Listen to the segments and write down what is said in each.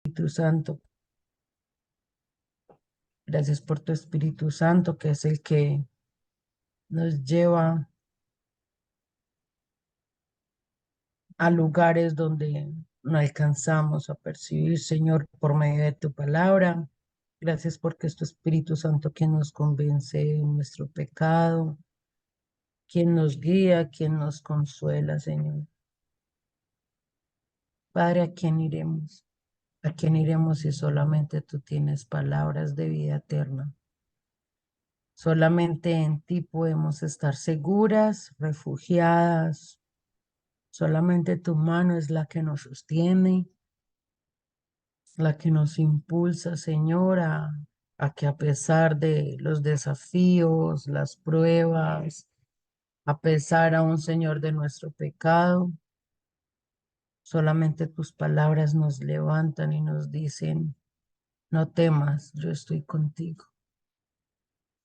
Espíritu Santo. Gracias por tu Espíritu Santo, que es el que nos lleva a lugares donde no alcanzamos a percibir, Señor, por medio de tu palabra. Gracias porque es tu Espíritu Santo quien nos convence de nuestro pecado, quien nos guía, quien nos consuela, Señor. Padre, ¿a quién iremos? ¿A quién iremos si solamente tú tienes palabras de vida eterna? Solamente en ti podemos estar seguras, refugiadas. Solamente tu mano es la que nos sostiene, la que nos impulsa, Señor, a que a pesar de los desafíos, las pruebas, a pesar aún, Señor, de nuestro pecado, solamente tus palabras nos levantan y nos dicen, no temas, yo estoy contigo.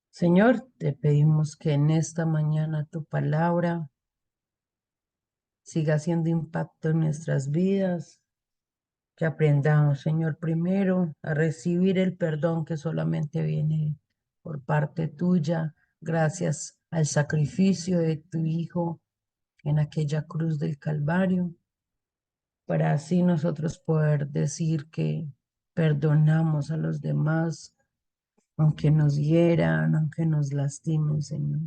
Señor, te pedimos que en esta mañana tu palabra siga haciendo impacto en nuestras vidas, que aprendamos, Señor, primero a recibir el perdón que solamente viene por parte tuya, gracias al sacrificio de tu Hijo en aquella cruz del Calvario, para así nosotros poder decir que perdonamos a los demás, aunque nos hieran, aunque nos lastimen, Señor,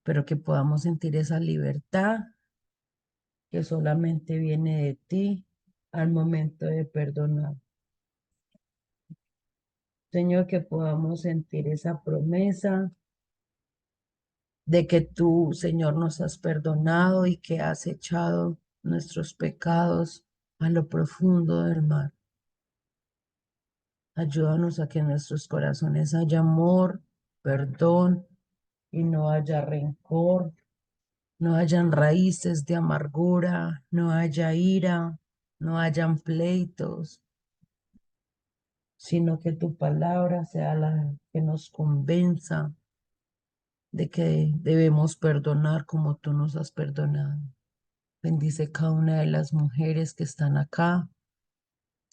pero que podamos sentir esa libertad que solamente viene de ti al momento de perdonar. Señor, que podamos sentir esa promesa de que tú, Señor, nos has perdonado y que has echado nuestros pecados a lo profundo del mar. Ayúdanos a que en nuestros corazones haya amor, perdón y no haya rencor, no hayan raíces de amargura, no haya ira, no hayan pleitos, sino que tu palabra sea la que nos convenza de que debemos perdonar como tú nos has perdonado. Bendice cada una de las mujeres que están acá,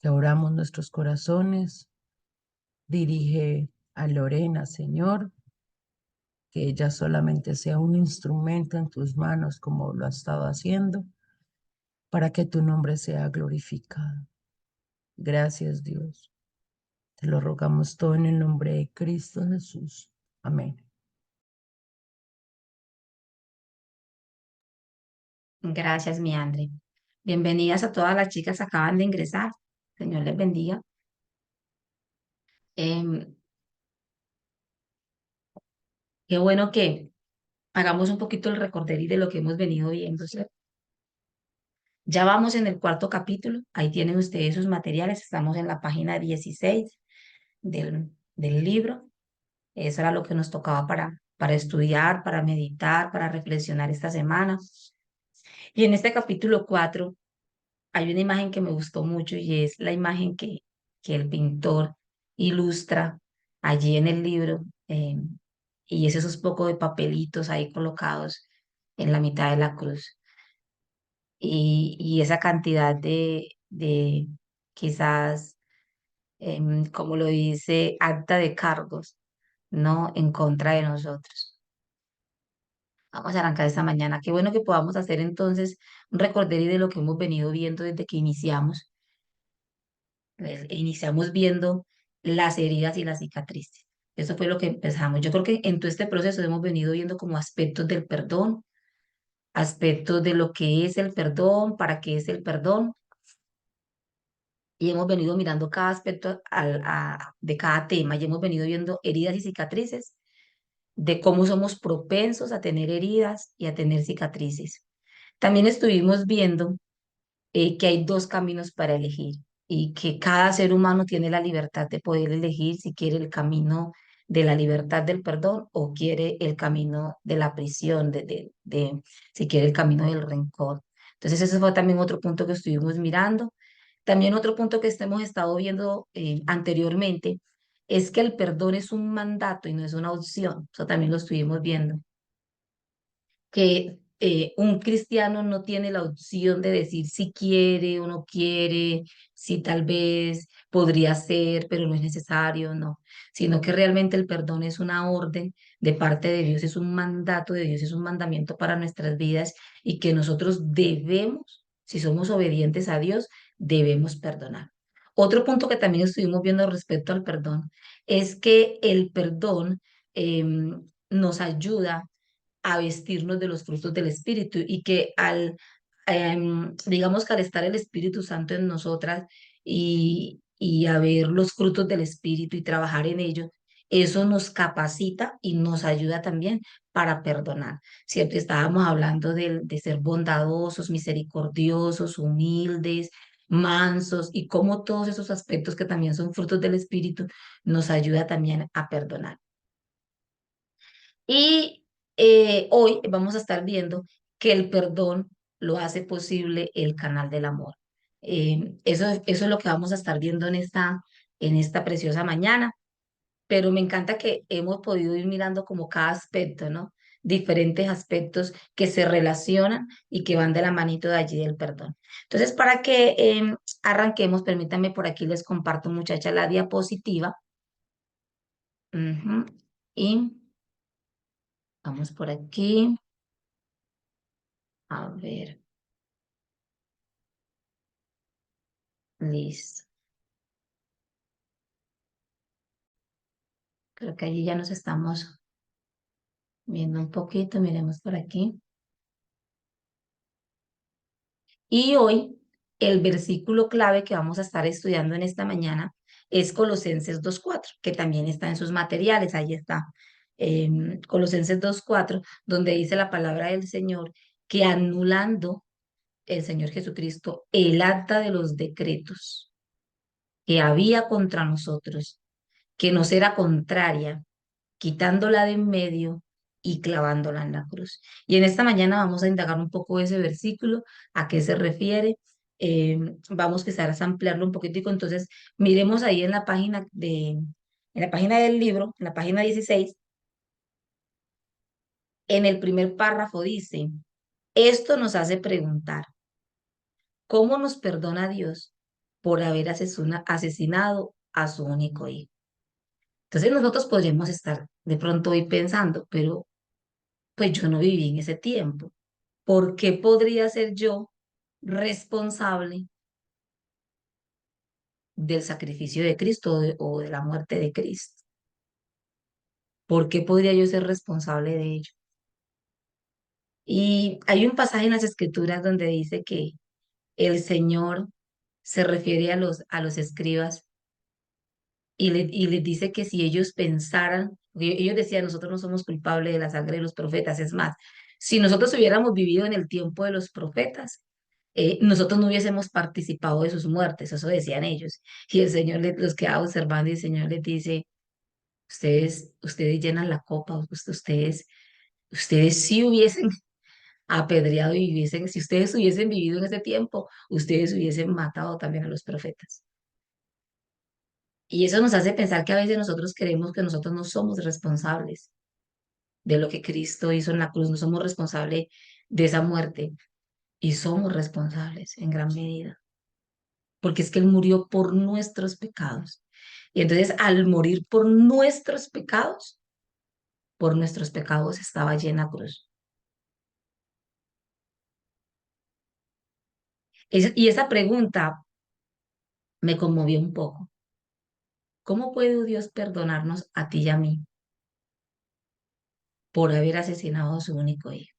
que oramos nuestros corazones. Dirige a Lorena, Señor, que ella solamente sea un instrumento en tus manos como lo ha estado haciendo, para que tu nombre sea glorificado. Gracias, Dios. Te lo rogamos todo en el nombre de Cristo Jesús. Amén. Gracias, mi André. Bienvenidas a todas las chicas que acaban de ingresar. Señor les bendiga. Em, Qué bueno que hagamos un poquito el recorderis de lo que hemos venido viendo, ¿cierto? Ya vamos en el cuarto capítulo. Ahí tienen ustedes sus materiales. Estamos en la página 16 del libro. Eso era lo que nos tocaba para estudiar, para meditar, para reflexionar esta semana. Y en este capítulo 4 hay una imagen que me gustó mucho y es la imagen que el pintor ilustra allí en el libro, y es esos pocos de papelitos ahí colocados en la mitad de la cruz y esa cantidad de quizás, como lo dice, acta de cargos, ¿no? En contra de nosotros. Vamos a arrancar esta mañana. Qué bueno que podamos hacer entonces un recorderis de lo que hemos venido viendo desde que iniciamos. Iniciamos viendo las heridas y las cicatrices. Eso fue lo que empezamos. Yo creo que en todo este proceso hemos venido viendo como aspectos del perdón, aspectos de lo que es el perdón, para qué es el perdón, y hemos venido mirando cada aspecto de cada tema, y hemos venido viendo heridas y cicatrices, de cómo somos propensos a tener heridas y a tener cicatrices. También estuvimos viendo que hay dos caminos para elegir y que cada ser humano tiene la libertad de poder elegir si quiere el camino de la libertad del perdón o quiere el camino de la prisión, si quiere el camino del rencor. Entonces, ese fue también otro punto que estuvimos mirando. También otro punto que hemos estado viendo anteriormente es que el perdón es un mandato y no es una opción. Eso también lo estuvimos viendo, que un cristiano no tiene la opción de decir si quiere o no quiere, si tal vez podría ser, pero no es necesario, no, sino que realmente el perdón es una orden de parte de Dios, es un mandato de Dios, es un mandamiento para nuestras vidas y que nosotros debemos, si somos obedientes a Dios, debemos perdonar. Otro punto que también estuvimos viendo respecto al perdón es que el perdón nos ayuda a vestirnos de los frutos del Espíritu y que digamos que al estar el Espíritu Santo en nosotras y a ver los frutos del Espíritu y trabajar en ello, eso nos capacita y nos ayuda también para perdonar. Siempre estábamos hablando de ser bondadosos, misericordiosos, humildes, mansos y cómo todos esos aspectos que también son frutos del Espíritu nos ayuda también a perdonar. Y hoy vamos a estar viendo que el perdón lo hace posible el canal del amor. Eso es lo que vamos a estar viendo en esta preciosa mañana, pero me encanta que hemos podido ir mirando como cada aspecto, ¿no? Diferentes aspectos que se relacionan y que van de la manito de allí del perdón. Entonces, para que arranquemos, permítanme por aquí les comparto, muchacha, la diapositiva. Ujú. Y vamos por aquí. A ver. Listo. Creo que allí ya nos estamos viendo un poquito. Miremos por aquí. Y hoy el versículo clave que vamos a estar estudiando en esta mañana es Colosenses 2:4, que también está en sus materiales. Ahí está. Colosenses 2:4, donde dice la palabra del Señor que anulando el Señor Jesucristo el acta de los decretos que había contra nosotros, que nos era contraria, quitándola de en medio y clavándola en la cruz. Y en esta mañana vamos a indagar un poco ese versículo, a qué se refiere. Vamos quizás a ampliarlo un poquitico. Entonces, miremos ahí en la página del libro, en la página 16, en el primer párrafo dice, esto nos hace preguntar, ¿cómo nos perdona Dios por haber asesinado a su único hijo? Entonces nosotros podríamos estar de pronto hoy pensando, pero pues yo no viví en ese tiempo. ¿Por qué podría ser yo responsable del sacrificio de Cristo o de la muerte de Cristo? ¿Por qué podría yo ser responsable de ello? Y hay un pasaje en las Escrituras donde dice que el Señor se refiere a los escribas y les dice que si ellos pensaran, porque ellos decían, nosotros no somos culpables de la sangre de los profetas, es más, si nosotros hubiéramos vivido en el tiempo de los profetas, nosotros no hubiésemos participado de sus muertes, eso decían ellos. Y el Señor los queda observando y el Señor les dice, ustedes llenan la copa, ustedes sí hubiesen apedreado y hubiesen, si ustedes hubiesen vivido en ese tiempo, ustedes hubiesen matado también a los profetas. Y eso nos hace pensar que a veces nosotros creemos que nosotros no somos responsables de lo que Cristo hizo en la cruz, no somos responsables de esa muerte y somos responsables en gran medida, porque es que Él murió por nuestros pecados. Y entonces al morir por nuestros pecados estaba llena cruz. Y esa pregunta me conmovió un poco. ¿Cómo puede Dios perdonarnos a ti y a mí por haber asesinado a su único hijo?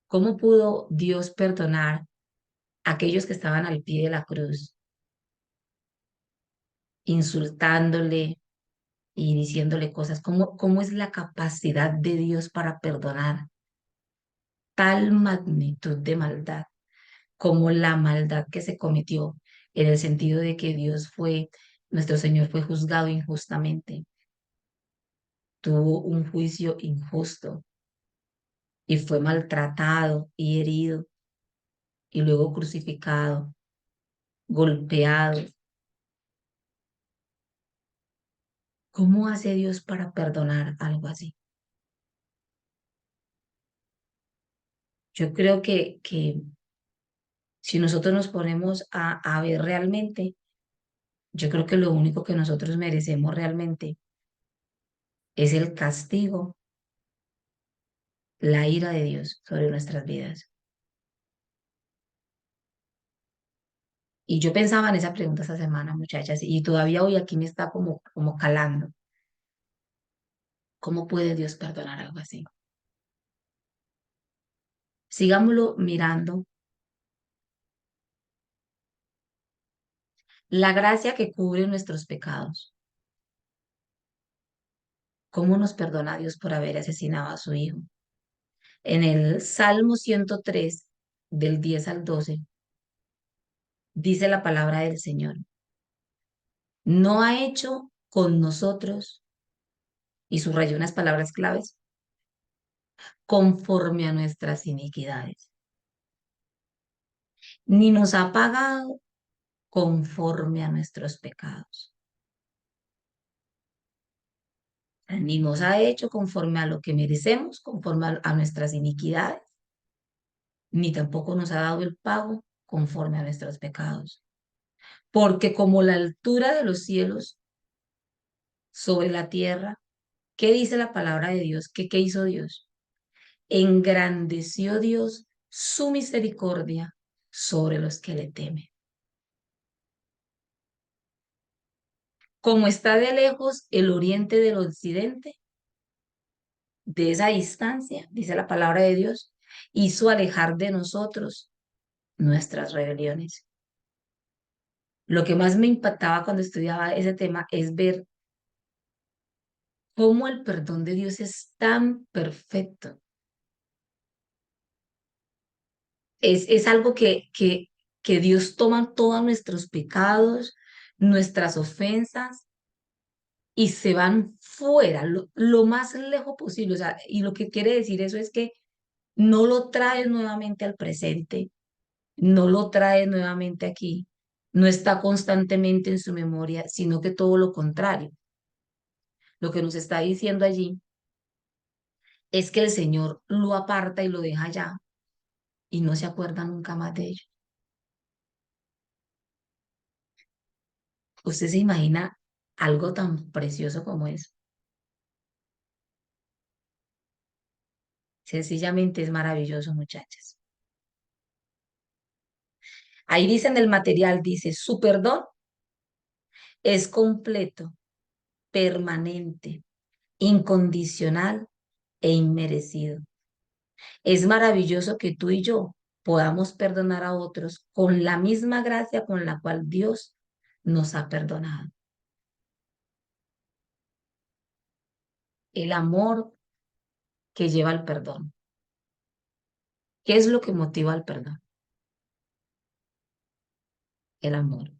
¿Cómo pudo Dios perdonar a aquellos que estaban al pie de la cruz, insultándole y diciéndole cosas? ¿Cómo es la capacidad de Dios para perdonar tal magnitud de maldad como la maldad que se cometió en el sentido de que nuestro Señor fue juzgado injustamente, tuvo un juicio injusto y fue maltratado y herido y luego crucificado, golpeado? ¿Cómo hace Dios para perdonar algo así? Yo creo que si nosotros nos ponemos a ver realmente, yo creo que lo único que nosotros merecemos realmente es el castigo, la ira de Dios sobre nuestras vidas. Y yo pensaba en esa pregunta esta semana, muchachas, y todavía hoy aquí me está como calando. ¿Cómo puede Dios perdonar algo así? Sigámoslo mirando. La gracia que cubre nuestros pecados. ¿Cómo nos perdona Dios por haber asesinado a su hijo? En el Salmo 103, del 10 al 12, dice la palabra del Señor. No ha hecho con nosotros, y subrayó unas palabras claves, conforme a nuestras iniquidades, ni nos ha pagado conforme a nuestros pecados, ni nos ha hecho conforme a lo que merecemos, conforme a nuestras iniquidades, ni tampoco nos ha dado el pago conforme a nuestros pecados. Porque como la altura de los cielos sobre la tierra, ¿qué dice la palabra de Dios? ¿Qué hizo Dios? Engrandeció Dios su misericordia sobre los que le temen. Como está de lejos el oriente del occidente, de esa distancia, dice la palabra de Dios, hizo alejar de nosotros nuestras rebeliones. Lo que más me impactaba cuando estudiaba ese tema es ver cómo el perdón de Dios es tan perfecto. Es algo que Dios toma todos nuestros pecados, nuestras ofensas y se van fuera, lo más lejos posible. O sea, y lo que quiere decir eso es que no lo traes nuevamente al presente, no lo traes nuevamente aquí, no está constantemente en su memoria, sino que todo lo contrario. Lo que nos está diciendo allí es que el Señor lo aparta y lo deja allá y no se acuerda nunca más de ello. ¿Usted se imagina algo tan precioso como eso? Sencillamente es maravilloso, muchachas. Ahí dice en el material, dice, su perdón es completo, permanente, incondicional e inmerecido. Es maravilloso que tú y yo podamos perdonar a otros con la misma gracia con la cual Dios nos ha perdonado. El amor que lleva al perdón. ¿Qué es lo que motiva al perdón? El amor.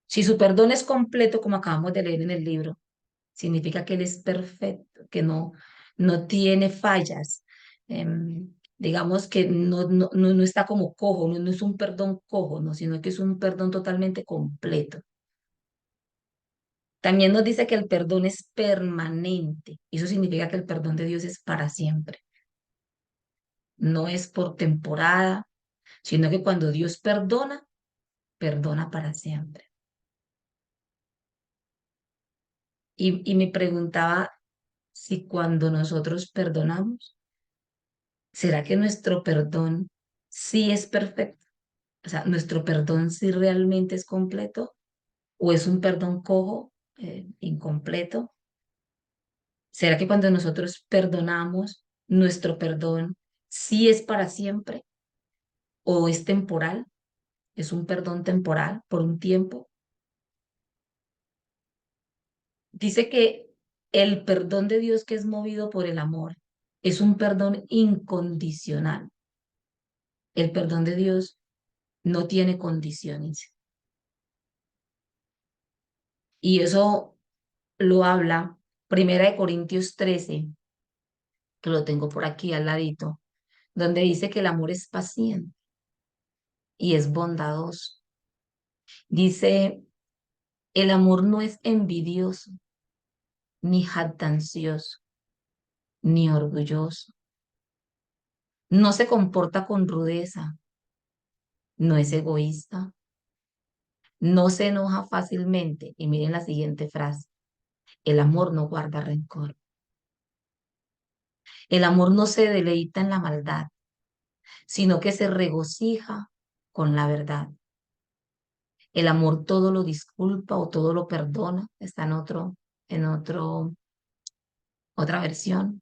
Si su perdón es completo, como acabamos de leer en el libro, significa que Él es perfecto, que no tiene fallas. Digamos que no está como cojo, no es un perdón cojo, no, sino que es un perdón totalmente completo. También nos dice que el perdón es permanente. Eso significa que el perdón de Dios es para siempre. No es por temporada, sino que cuando Dios perdona, perdona para siempre. Y me preguntaba si cuando nosotros perdonamos, ¿será que nuestro perdón sí es perfecto? O sea, ¿nuestro perdón sí realmente es completo? ¿O es un perdón cojo, incompleto? ¿Será que cuando nosotros perdonamos, nuestro perdón sí es para siempre? ¿O es temporal? ¿Es un perdón temporal por un tiempo? Dice que el perdón de Dios que es movido por el amor es un perdón incondicional. El perdón de Dios no tiene condiciones. Y eso lo habla Primera de Corintios 13, que lo tengo por aquí al ladito, donde dice que el amor es paciente y es bondadoso. Dice, el amor no es envidioso ni jactancioso. ni orgulloso, no se comporta con rudeza, no es egoísta, no se enoja fácilmente. Y miren la siguiente frase, el amor no guarda rencor, el amor no se deleita en la maldad, sino que se regocija con la verdad. El amor todo lo disculpa o todo lo perdona, está en otra versión.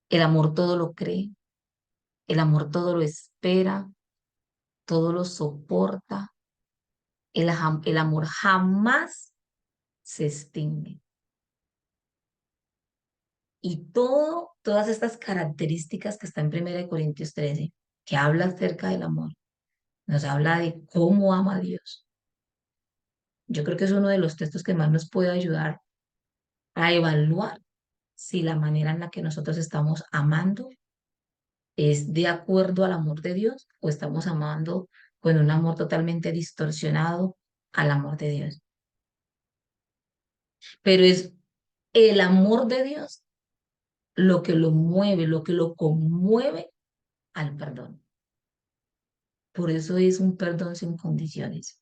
El amor todo lo cree, el amor todo lo espera, todo lo soporta. El amor jamás se extingue. Y todas estas características que están en 1 Corintios 13, que habla acerca del amor, nos habla de cómo ama a Dios. Yo creo que es uno de los textos que más nos puede ayudar a evaluar si la manera en la que nosotros estamos amando es de acuerdo al amor de Dios o estamos amando con un amor totalmente distorsionado al amor de Dios. Pero es el amor de Dios lo que lo mueve, lo que lo conmueve al perdón. Por eso es un perdón sin condiciones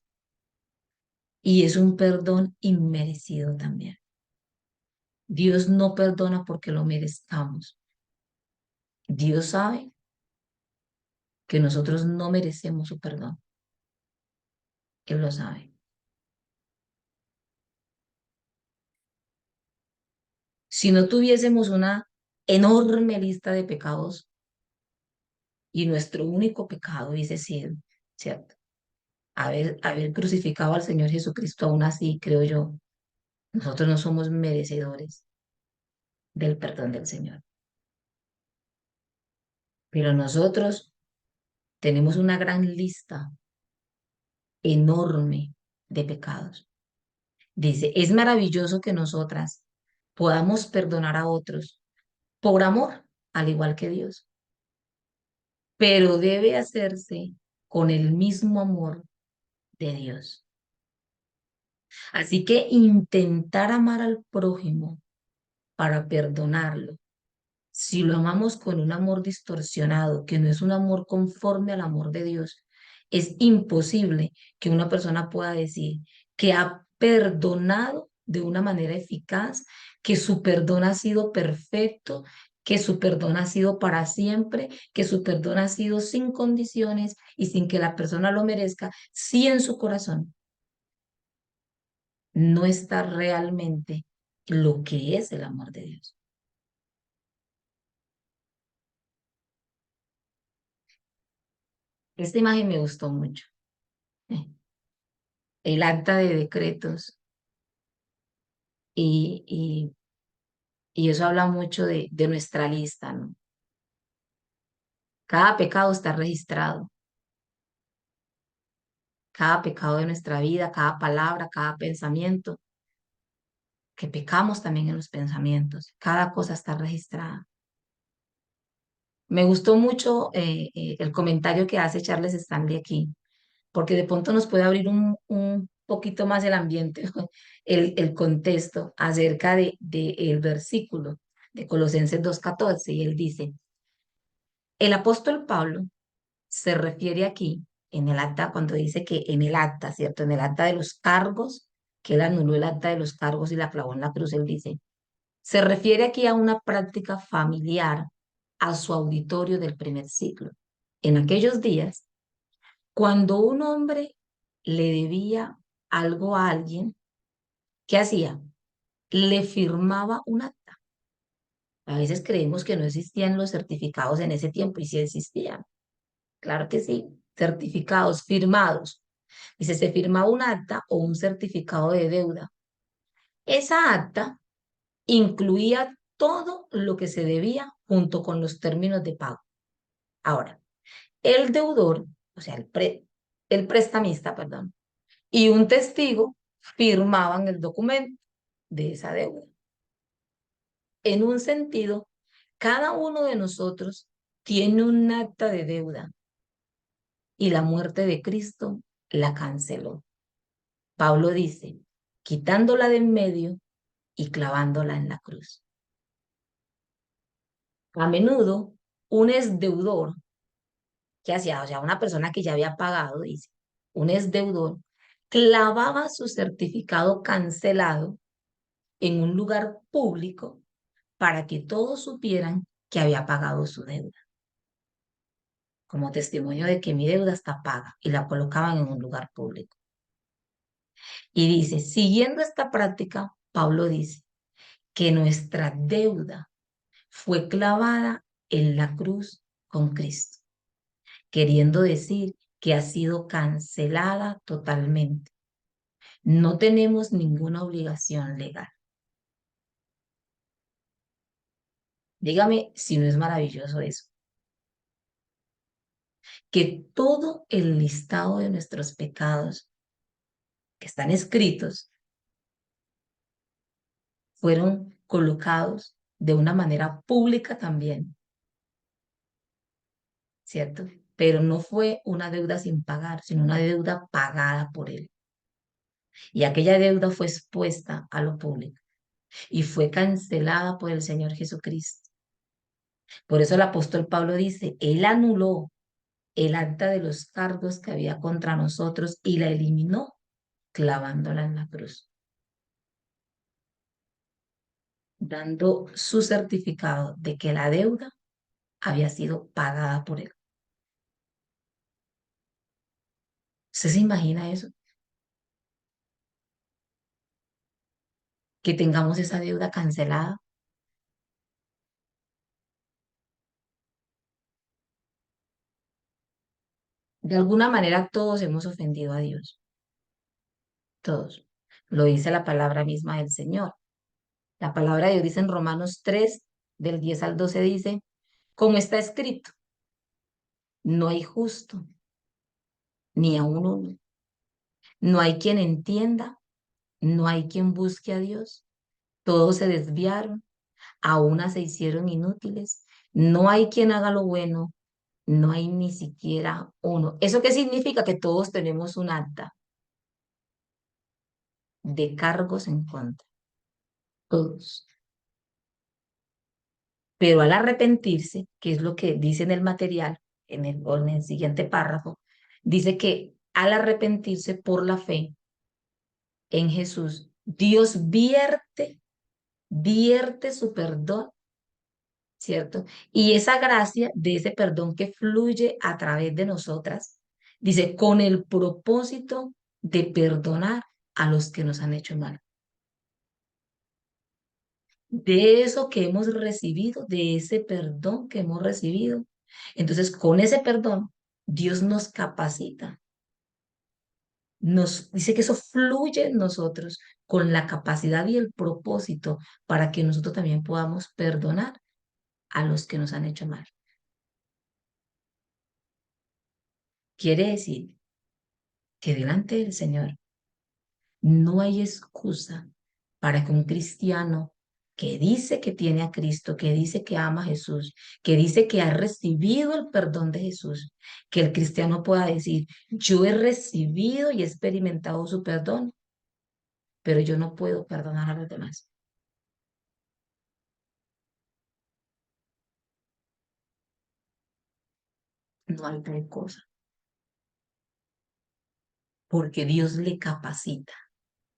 y es un perdón inmerecido también. Dios no perdona porque lo merezcamos. Dios sabe que nosotros no merecemos su perdón. Él lo sabe. Si no tuviésemos una enorme lista de pecados y nuestro único pecado hubiese sido, ¿cierto? Haber crucificado al Señor Jesucristo, aún así, creo yo, nosotros no somos merecedores del perdón del Señor. Pero nosotros tenemos una gran lista enorme de pecados. Dice, es maravilloso que nosotras podamos perdonar a otros por amor, al igual que Dios, pero debe hacerse con el mismo amor de Dios. Así que intentar amar al prójimo para perdonarlo, si lo amamos con un amor distorsionado, que no es un amor conforme al amor de Dios, es imposible que una persona pueda decir que ha perdonado de una manera eficaz, que su perdón ha sido perfecto, que su perdón ha sido para siempre, que su perdón ha sido sin condiciones y sin que la persona lo merezca, si en su corazón no está realmente lo que es el amor de Dios. Esta imagen me gustó mucho. El acta de decretos y, y, y eso habla mucho de nuestra lista, ¿no? Cada pecado está registrado, cada pecado de nuestra vida, cada palabra, cada pensamiento, que pecamos también en los pensamientos, cada cosa está registrada. Me gustó mucho el comentario que hace Charles Stanley aquí, porque de pronto nos puede abrir un poquito más el ambiente, el contexto acerca de el versículo de Colosenses 2:14, y él dice, el apóstol Pablo se refiere aquí en el acta, cuando dice que en el acta, ¿cierto? En el acta de los cargos, que él anuló el acta de los cargos y la clavó en la cruz, él dice, se refiere aquí a una práctica familiar a su auditorio del primer siglo. En aquellos días, cuando un hombre le debía algo a alguien, ¿qué hacía? Le firmaba un acta. A veces creemos que no existían los certificados en ese tiempo y sí existían. Claro que sí, certificados firmados. Dice, se firmaba un acta o un certificado de deuda. Esa acta incluía todo lo que se debía junto con los términos de pago. Ahora, el deudor, o sea, el prestamista, perdón, y un testigo firmaban el documento de esa deuda. En un sentido, cada uno de nosotros tiene un acta de deuda y la muerte de Cristo la canceló. Pablo dice, quitándola de en medio y clavándola en la cruz. A menudo, un exdeudor que hacía, o sea, una persona que ya había pagado, dice, un exdeudor, clavaba su certificado cancelado en un lugar público para que todos supieran que había pagado su deuda, como testimonio de que mi deuda está paga, y la colocaban en un lugar público. Y dice, siguiendo esta práctica, Pablo dice que nuestra deuda fue clavada en la cruz con Cristo, queriendo decir que ha sido cancelada totalmente. No tenemos ninguna obligación legal. Dígame si no es maravilloso eso, que todo el listado de nuestros pecados que están escritos fueron colocados de una manera pública también, ¿cierto? Pero no fue una deuda sin pagar, sino una deuda pagada por él. Y aquella deuda fue expuesta a lo público y fue cancelada por el Señor Jesucristo. Por eso el apóstol Pablo dice, él anuló el acta de los cargos que había contra nosotros y la eliminó clavándola en la cruz, dando su certificado de que la deuda había sido pagada por él. ¿Usted se imagina eso? Que tengamos esa deuda cancelada. De alguna manera todos hemos ofendido a Dios, todos. Lo dice la palabra misma del Señor. La palabra de Dios dice en Romanos 3, del 10 al 12, dice, como está escrito, no hay justo, ni aun uno. No hay quien entienda, no hay quien busque a Dios. Todos se desviaron, a una se hicieron inútiles. No hay quien haga lo bueno, no hay ni siquiera uno. ¿Eso qué significa? Que todos tenemos un acta de cargos en contra, todos. Pero al arrepentirse, que es lo que dice en el material, o en el siguiente párrafo, dice que al arrepentirse por la fe en Jesús, Dios vierte su perdón, ¿cierto? Y esa gracia de ese perdón que fluye a través de nosotras, dice, con el propósito de perdonar a los que nos han hecho mal. De eso que hemos recibido, de ese perdón que hemos recibido. Entonces, con ese perdón, Dios nos capacita. Nos dice que eso fluye en nosotros con la capacidad y el propósito para que nosotros también podamos perdonar a los que nos han hecho mal. Quiere decir que delante del Señor no hay excusa para que un cristiano que dice que tiene a Cristo, que dice que ama a Jesús, que dice que ha recibido el perdón de Jesús, que el cristiano pueda decir, yo he recibido y he experimentado su perdón, pero yo no puedo perdonar a los demás. No hay tal cosa, porque Dios le capacita.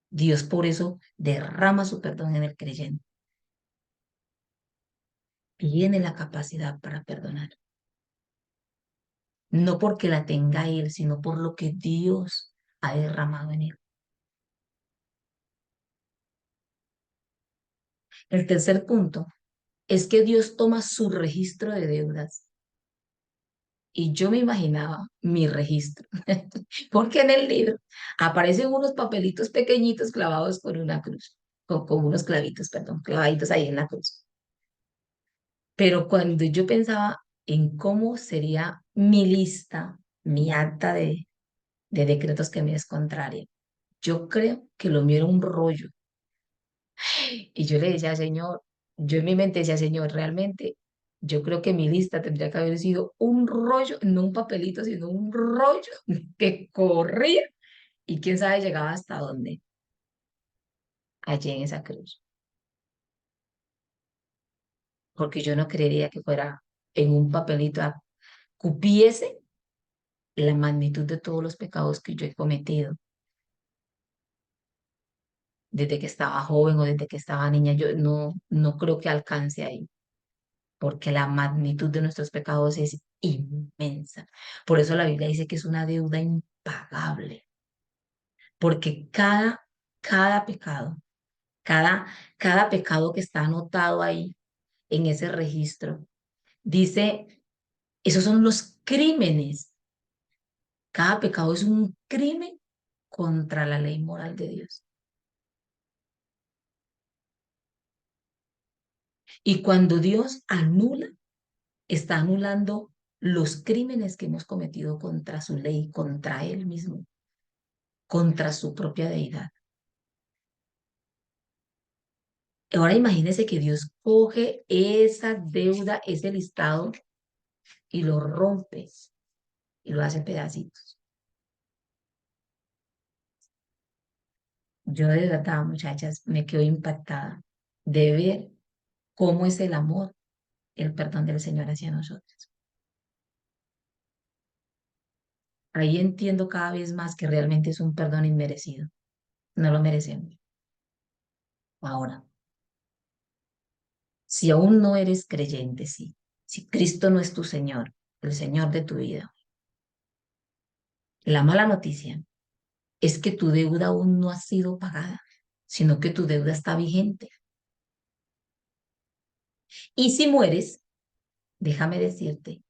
Dios por eso derrama su perdón en el creyente. Tiene la capacidad para perdonar. No porque la tenga Él, sino por lo que Dios ha derramado en Él. El tercer punto es que Dios toma su registro de deudas. Y yo me imaginaba mi registro, porque en el libro aparecen unos papelitos pequeñitos clavados con una cruz, con unos clavitos, perdón, clavaditos ahí en la cruz. Pero cuando yo pensaba en cómo sería mi lista, mi acta de decretos que me es contraria, yo creo que lo mío era un rollo. Y yo le decía, Señor, yo en mi mente decía, Señor, realmente yo creo que mi lista tendría que haber sido un rollo, no un papelito, sino un rollo que corría y quién sabe llegaba hasta dónde, allí en esa cruz. porque yo no creería que fuera en un papelito, cupiese la magnitud de todos los pecados que yo he cometido desde que estaba joven o desde que estaba niña. Yo no creo que alcance ahí, porque la magnitud de nuestros pecados es inmensa. Por eso la Biblia dice que es una deuda impagable, porque cada pecado, cada, cada pecado que está anotado ahí en ese registro, dice, esos son los crímenes. Cada pecado es un crimen contra la ley moral de Dios. Y cuando Dios anula, está anulando los crímenes que hemos cometido contra su ley, contra Él mismo, contra su propia deidad. Ahora imagínese que Dios coge esa deuda, ese listado, y lo rompe y lo hace pedacitos. Yo de verdad, muchachas, me quedo impactada de ver cómo es el amor, el perdón del Señor hacia nosotros. Ahí entiendo cada vez más que realmente es un perdón inmerecido. No lo merecemos. Ahora, si aún no eres creyente, sí. Si Cristo no es tu Señor, el Señor de tu vida, la mala noticia es que tu deuda aún no ha sido pagada, sino que tu deuda está vigente. Y si mueres, déjame decirte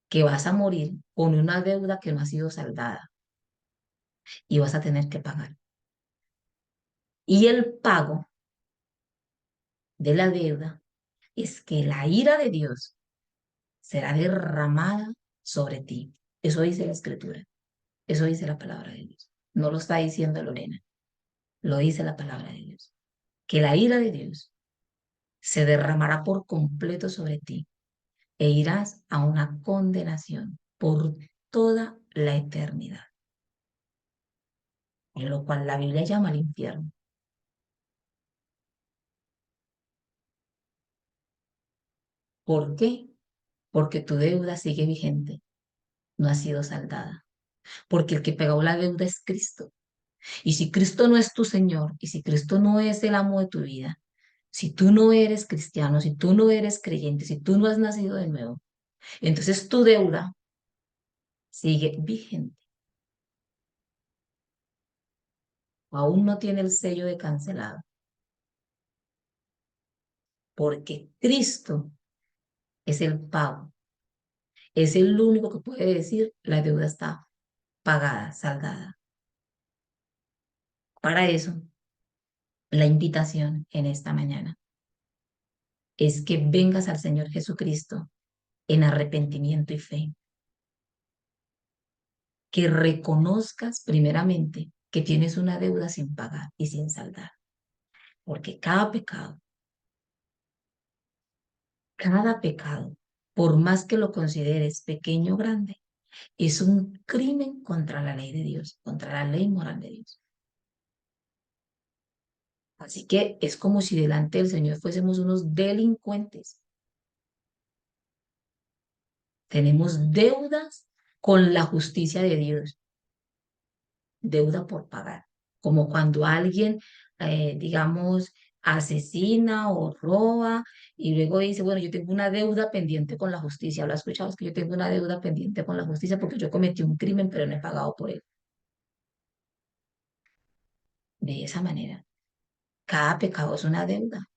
que vas a morir con una deuda que no ha sido saldada y vas a tener que pagar. Y el pago de la deuda es que la ira de Dios será derramada sobre ti. Eso dice la Escritura. Eso dice la palabra de Dios. No lo está diciendo Lorena, lo dice la palabra de Dios. Que la ira de Dios se derramará por completo sobre ti e irás a una condenación por toda la eternidad, en lo cual la Biblia llama al infierno. ¿Por qué? Porque tu deuda sigue vigente, no ha sido saldada. Porque el que pagó la deuda es Cristo. Y si Cristo no es tu Señor, y si Cristo no es el amo de tu vida, si tú no eres cristiano, si tú no eres creyente, si tú no has nacido de nuevo, entonces tu deuda sigue vigente. Aún no tiene el sello de cancelado, porque Cristo es el pago. Es el único que puede decir la deuda está pagada, saldada. Para eso, la invitación en esta mañana es que vengas al Señor Jesucristo en arrepentimiento y fe, que reconozcas primeramente que tienes una deuda sin pagar y sin saldar, porque cada pecado, por más que lo consideres pequeño o grande, es un crimen contra la ley de Dios, contra la ley moral de Dios. Así que es como si delante del Señor fuésemos unos delincuentes. Tenemos deudas con la justicia de Dios, deuda por pagar. Como cuando alguien, digamos, asesina o roba y luego dice, bueno, yo tengo una deuda pendiente con la justicia. ¿Lo has escuchado? Es que yo tengo una deuda pendiente con la justicia porque yo cometí un crimen, pero no he pagado por él. De esa manera, cada pecado es una deuda.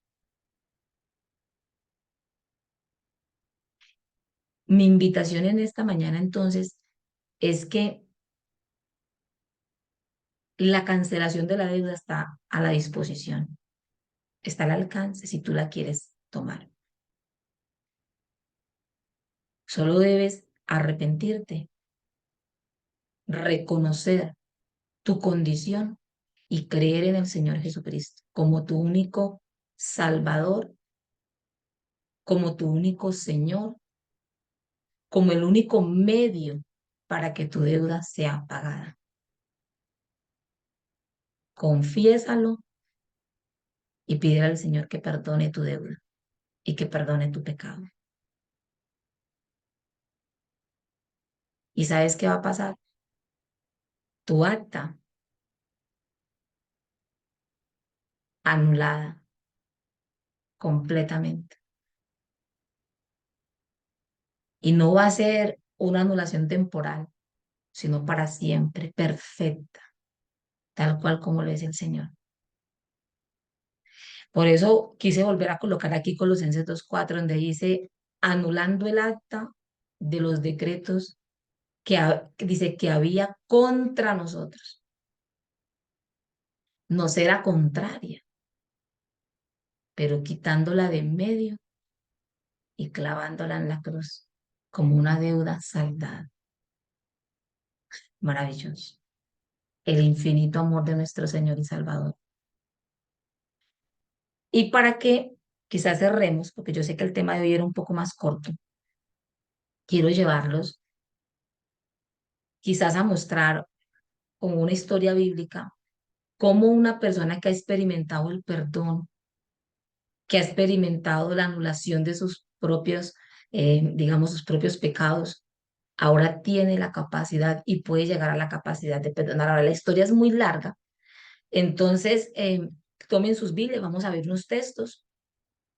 Mi invitación en esta mañana entonces es que la cancelación de la deuda está a la disposición, está al alcance si tú la quieres tomar. Solo debes arrepentirte, reconocer tu condición y creer en el Señor Jesucristo como tu único Salvador, como tu único Señor, como el único medio para que tu deuda sea pagada. Confiésalo y pídele al Señor que perdone tu deuda y que perdone tu pecado. ¿Y sabes qué va a pasar? Tu acta anulada completamente. Y no va a ser una anulación temporal, sino para siempre, perfecta, tal cual como lo es el Señor. Por eso quise volver a colocar aquí Colosenses 2:4, donde dice, anulando el acta de los decretos que dice que había contra nosotros. Nos era contraria, pero quitándola de en medio y clavándola en la cruz como una deuda saldada. Maravilloso. El infinito amor de nuestro Señor y Salvador. Y para que quizás cerremos, porque yo sé que el tema de hoy era un poco más corto, quiero llevarlos quizás a mostrar como una historia bíblica, cómo una persona que ha experimentado el perdón, que ha experimentado la anulación de sus propios, digamos, sus propios pecados, ahora tiene la capacidad y puede llegar a la capacidad de perdonar. Ahora, la historia es muy larga, entonces tomen sus Biblias, vamos a ver unos textos,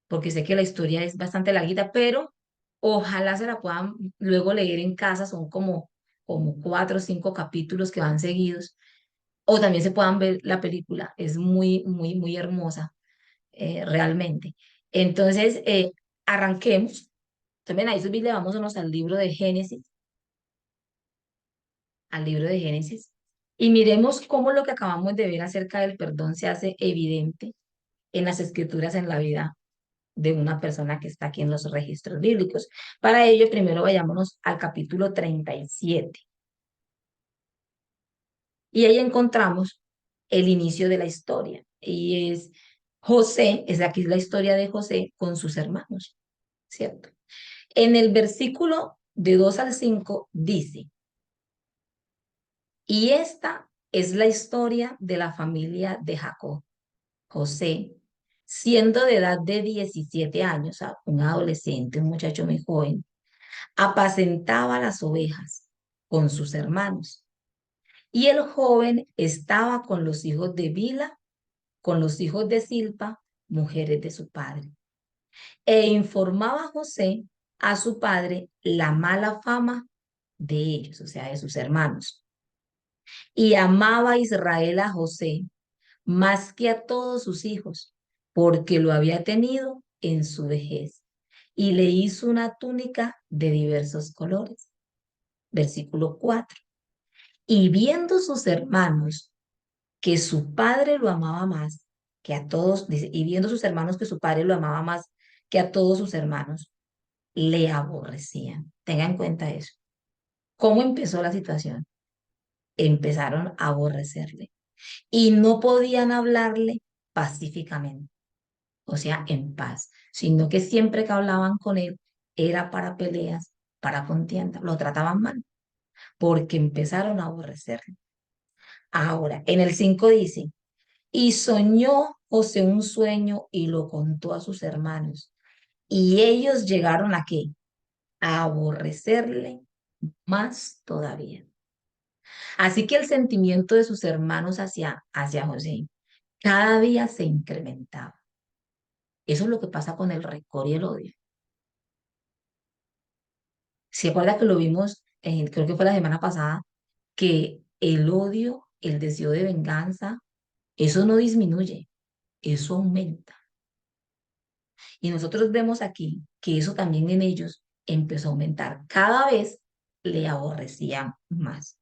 porque sé que la historia es bastante larguita, pero ojalá se la puedan luego leer en casa, son como 4 o 5 capítulos que van seguidos, o también se puedan ver la película, es muy, muy, muy hermosa, realmente. Entonces, arranquemos. También ahí su Biblia, vámonos al libro de Génesis, y miremos cómo lo que acabamos de ver acerca del perdón se hace evidente en las escrituras, en la vida de una persona que está aquí en los registros bíblicos. Para ello, primero vayámonos al capítulo 37. Y ahí encontramos el inicio de la historia. Y es José, es aquí la historia de José con sus hermanos, ¿cierto? En el versículo de 2 al 5 dice, y esta es la historia de la familia de Jacob. José, siendo de edad de 17 años, o sea, un adolescente, un muchacho muy joven, apacentaba las ovejas con sus hermanos. Y el joven estaba con los hijos de Bila, con los hijos de Silpa, mujeres de su padre. E informaba a José a su padre la mala fama de ellos, o sea, de sus hermanos. Y amaba a Israel a José más que a todos sus hijos, porque lo había tenido en su vejez. Y le hizo una túnica de diversos colores. Versículo 4. Y viendo sus hermanos que su padre lo amaba más que a todos, dice, y viendo sus hermanos que su padre lo amaba más que a todos sus hermanos, le aborrecían. Tengan en cuenta eso. ¿Cómo empezó la situación? Empezaron a aborrecerle y no podían hablarle pacíficamente, o sea, en paz, sino que siempre que hablaban con él era para peleas, para contienda, lo trataban mal, porque empezaron a aborrecerle. Ahora, en el 5 dice, y soñó José un sueño y lo contó a sus hermanos. Y ellos llegaron a qué? A aborrecerle más todavía. Así que el sentimiento de sus hermanos hacia José cada día se incrementaba. Eso es lo que pasa con el rencor y el odio. ¿Se acuerda que lo vimos, creo que fue la semana pasada, que el odio, el deseo de venganza, eso no disminuye, eso aumenta? Y nosotros vemos aquí que eso también en ellos empezó a aumentar. Cada vez le aborrecían más.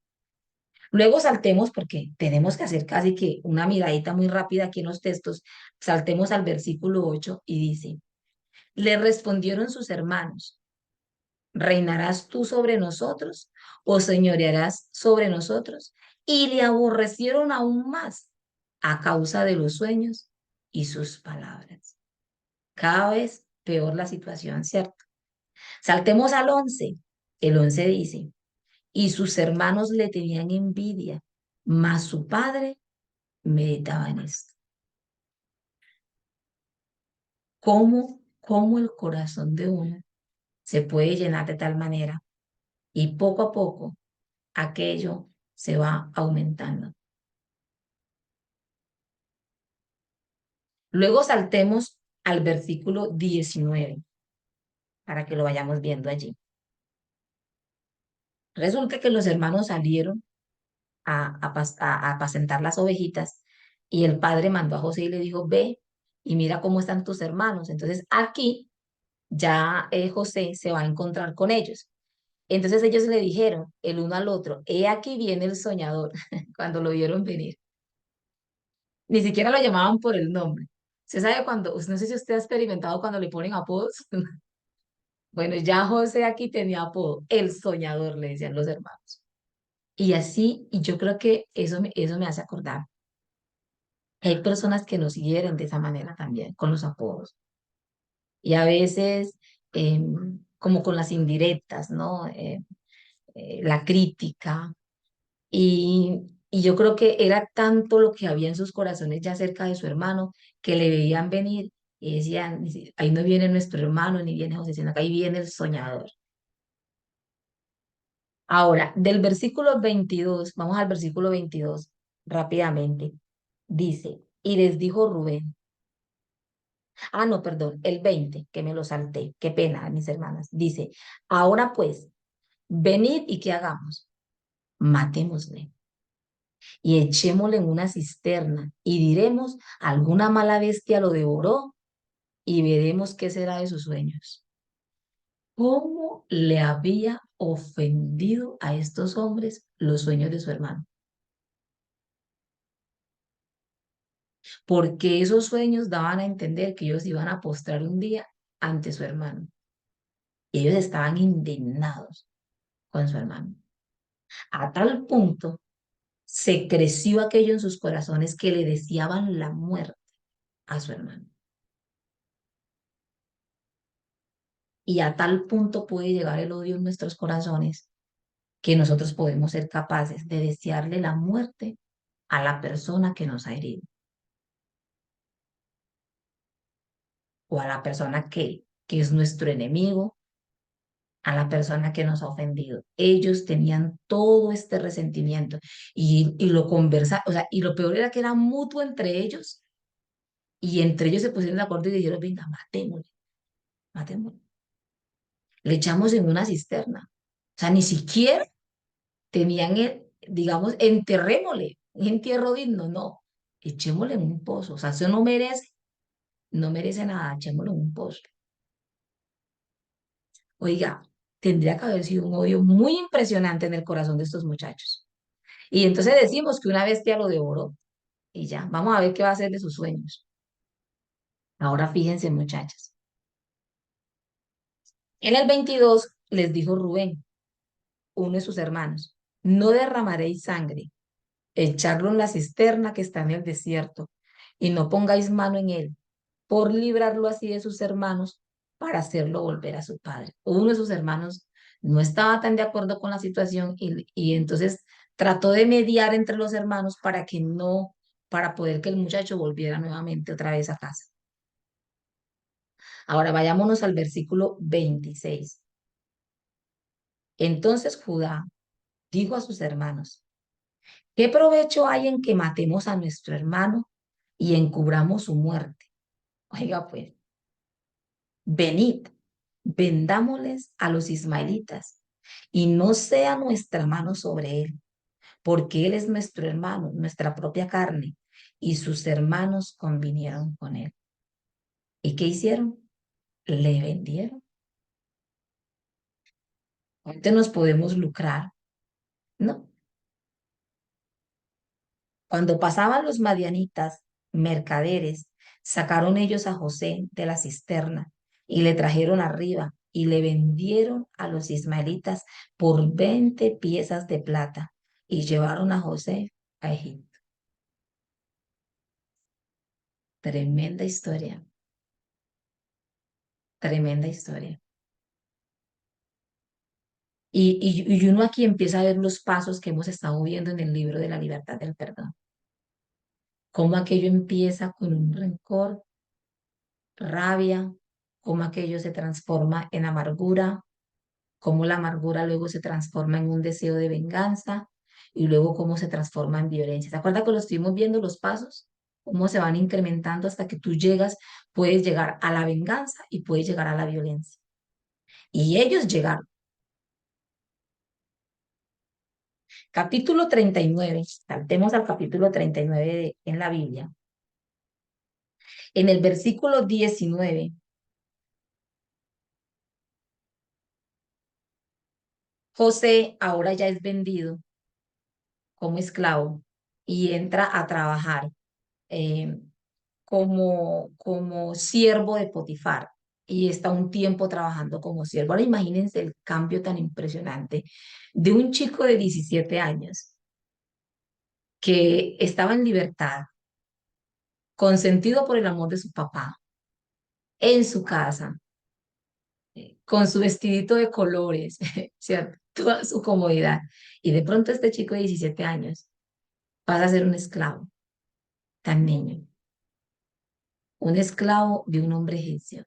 Luego saltemos, porque tenemos que hacer casi que una miradita muy rápida aquí en los textos, saltemos al versículo 8 y dice, le respondieron sus hermanos, ¿reinarás tú sobre nosotros o señorearás sobre nosotros? Y le aborrecieron aún más a causa de los sueños y sus palabras. Cada vez peor la situación, ¿cierto? Saltemos al 11. El 11 dice, y sus hermanos le tenían envidia, mas su padre meditaba en esto. ¿Cómo cómo el corazón de uno se puede llenar de tal manera y poco a poco aquello se va aumentando. Luego saltemos al versículo 19 para que lo vayamos viendo allí. Resulta que los hermanos salieron a apacentar las ovejitas y el padre mandó a José y le dijo, ve y mira cómo están tus hermanos. Entonces aquí ya José se va a encontrar con ellos. Entonces ellos le dijeron el uno al otro, he aquí viene el soñador, cuando lo vieron venir. Ni siquiera lo llamaban por el nombre. ¿Se sabe cuando, no sé si usted ha experimentado cuando le ponen apodos? Bueno, ya José aquí tenía apodo, el soñador, le decían los hermanos. Y así, y yo creo que eso me hace acordar. Hay personas que nos hieren de esa manera también, con los apodos. Y a veces, como con las indirectas, ¿no? La crítica. Y, y yo creo que era tanto lo que había en sus corazones ya cerca de su hermano, que le veían venir y decían, ahí no viene nuestro hermano, ni viene José, sino que ahí viene el soñador. Ahora, del versículo 22 vamos al versículo 22 rápidamente. Dice, y les dijo Rubén, no, perdón, el 20 que me lo salté, qué pena, mis hermanas. Dice, ahora pues, venid y ¿qué hagamos? Matémosle y echémosle en una cisterna y diremos, alguna mala bestia lo devoró y veremos qué será de sus sueños. ¿Cómo le había ofendido a estos hombres los sueños de su hermano? Porque esos sueños daban a entender que ellos iban a postrar un día ante su hermano. Y ellos estaban indignados con su hermano. A tal punto se creció aquello en sus corazones que le deseaban la muerte a su hermano. Y a tal punto puede llegar el odio en nuestros corazones que nosotros podemos ser capaces de desearle la muerte a la persona que nos ha herido o a la persona que es nuestro enemigo, a la persona que nos ha ofendido. Ellos tenían todo este resentimiento y lo conversaban, o sea, y lo peor era que era mutuo entre ellos y entre ellos se pusieron de acuerdo y dijeron, venga, matémosle, matémosle. Le echamos en una cisterna. O sea, ni siquiera tenían, digamos, enterrémosle, un entierro digno, no, echémosle en un pozo. O sea, eso no merece, no merece nada, echémosle en un pozo. Oiga, tendría que haber sido un odio muy impresionante en el corazón de estos muchachos. Y entonces decimos que una bestia lo devoró y ya, vamos a ver qué va a hacer de sus sueños. Ahora fíjense, muchachas. En el 22 les dijo Rubén, uno de sus hermanos, no derramaréis sangre, echadlo en la cisterna que está en el desierto, y no pongáis mano en él, por librarlo así de sus hermanos, para hacerlo volver a su padre. Uno de sus hermanos no estaba tan de acuerdo con la situación y entonces trató de mediar entre los hermanos para que no, para poder que el muchacho volviera nuevamente otra vez a casa. Ahora vayámonos al versículo 26. Entonces Judá dijo a sus hermanos, ¿qué provecho hay en que matemos a nuestro hermano y encubramos su muerte? Oiga, pues, venid, vendámosles a los ismaelitas y no sea nuestra mano sobre él, porque él es nuestro hermano, nuestra propia carne, y sus hermanos convinieron con él. ¿Y qué hicieron? Le vendieron. Ahorita nos podemos lucrar, ¿no? Cuando pasaban los madianitas, mercaderes, sacaron ellos a José de la cisterna y le trajeron arriba y le vendieron a los ismaelitas por 20 piezas de plata y llevaron a José a Egipto. Tremenda historia, tremenda historia. Y uno aquí empieza a ver los pasos que hemos estado viendo en el libro de la libertad del perdón. Cómo aquello empieza con un rencor, rabia, cómo aquello se transforma en amargura, cómo la amargura luego se transforma en un deseo de venganza y luego cómo se transforma en violencia. ¿Se acuerda que lo estuvimos viendo los pasos? Cómo se van incrementando hasta que tú llegas, puedes llegar a la venganza y puedes llegar a la violencia. Y ellos llegaron. Capítulo 39, saltemos al capítulo 39 en la Biblia. En el versículo 19, José ahora ya es vendido como esclavo y entra a trabajar eh, como siervo de Potifar y está un tiempo trabajando como siervo. Ahora imagínense el cambio tan impresionante de un chico de 17 años que estaba en libertad, consentido por el amor de su papá, en su casa, con su vestidito de colores, o sea, toda su comodidad. Y de pronto este chico de 17 años pasa a ser un esclavo, tan niño, un esclavo de un hombre egipcio,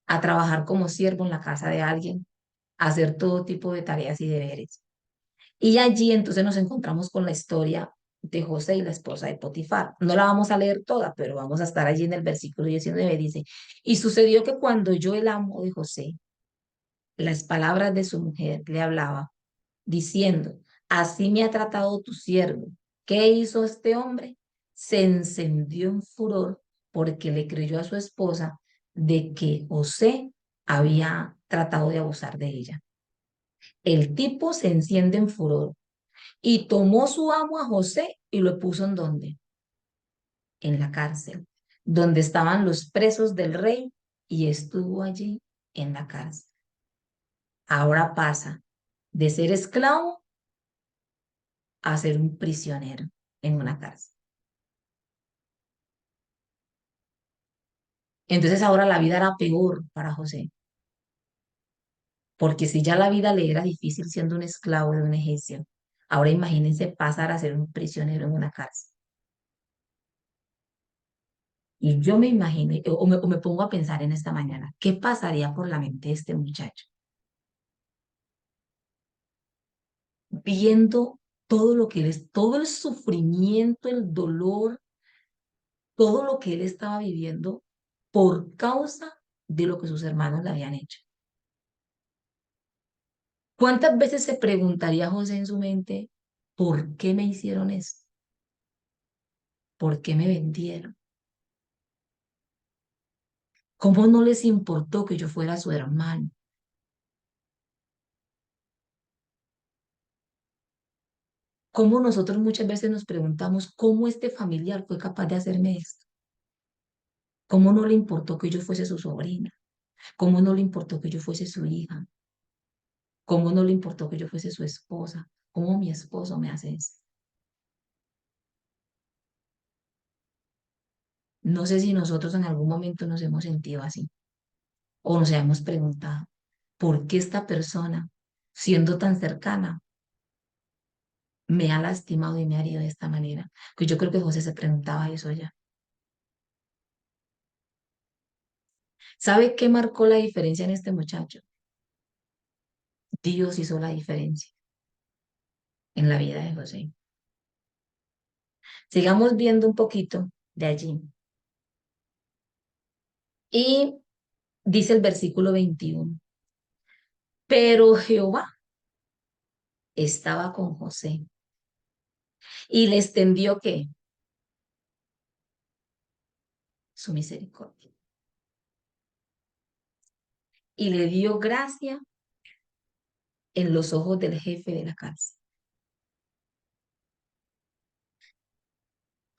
a trabajar como siervo en la casa de alguien, a hacer todo tipo de tareas y deberes. Y allí entonces nos encontramos con la historia de José y la esposa de Potifar. No la vamos a leer toda, pero vamos a estar allí en el versículo 19. Dice, y sucedió que cuando yo el amo de José, las palabras de su mujer le hablaba, diciendo, así me ha tratado tu siervo. ¿Qué hizo este hombre? Se encendió en furor porque le creyó a su esposa de que José había tratado de abusar de ella. El tipo se enciende en furor y tomó su amo a José y lo puso en donde, en la cárcel, donde estaban los presos del rey y estuvo allí en la cárcel. Ahora pasa de ser esclavo a ser un prisionero en una cárcel. Entonces ahora la vida era peor para José, porque si ya la vida le era difícil siendo un esclavo de un egipcio, ahora imagínense pasar a ser un prisionero en una cárcel. Y yo me imagino, o me pongo a pensar en esta mañana, ¿qué pasaría por la mente de este muchacho? Viendo todo lo que él es, todo el sufrimiento, el dolor, todo lo que él estaba viviendo por causa de lo que sus hermanos le habían hecho. ¿Cuántas veces se preguntaría José en su mente, ¿por qué me hicieron esto? ¿Por qué me vendieron? ¿Cómo no les importó que yo fuera su hermano? ¿Cómo nosotros muchas veces nos preguntamos cómo este familiar fue capaz de hacerme esto? ¿Cómo no le importó que yo fuese su sobrina? ¿Cómo no le importó que yo fuese su hija? ¿Cómo no le importó que yo fuese su esposa? ¿Cómo mi esposo me hace esto? No sé si nosotros en algún momento nos hemos sentido así o nos hemos preguntado, ¿por qué esta persona, siendo tan cercana, me ha lastimado y me ha herido de esta manera? Pues yo creo que José se preguntaba eso ya. ¿Sabe qué marcó la diferencia en este muchacho? Dios hizo la diferencia en la vida de José. Sigamos viendo un poquito de allí. Y dice el versículo 21, pero Jehová estaba con José y le extendió ¿qué? Su misericordia. Y le dio gracia en los ojos del jefe de la cárcel.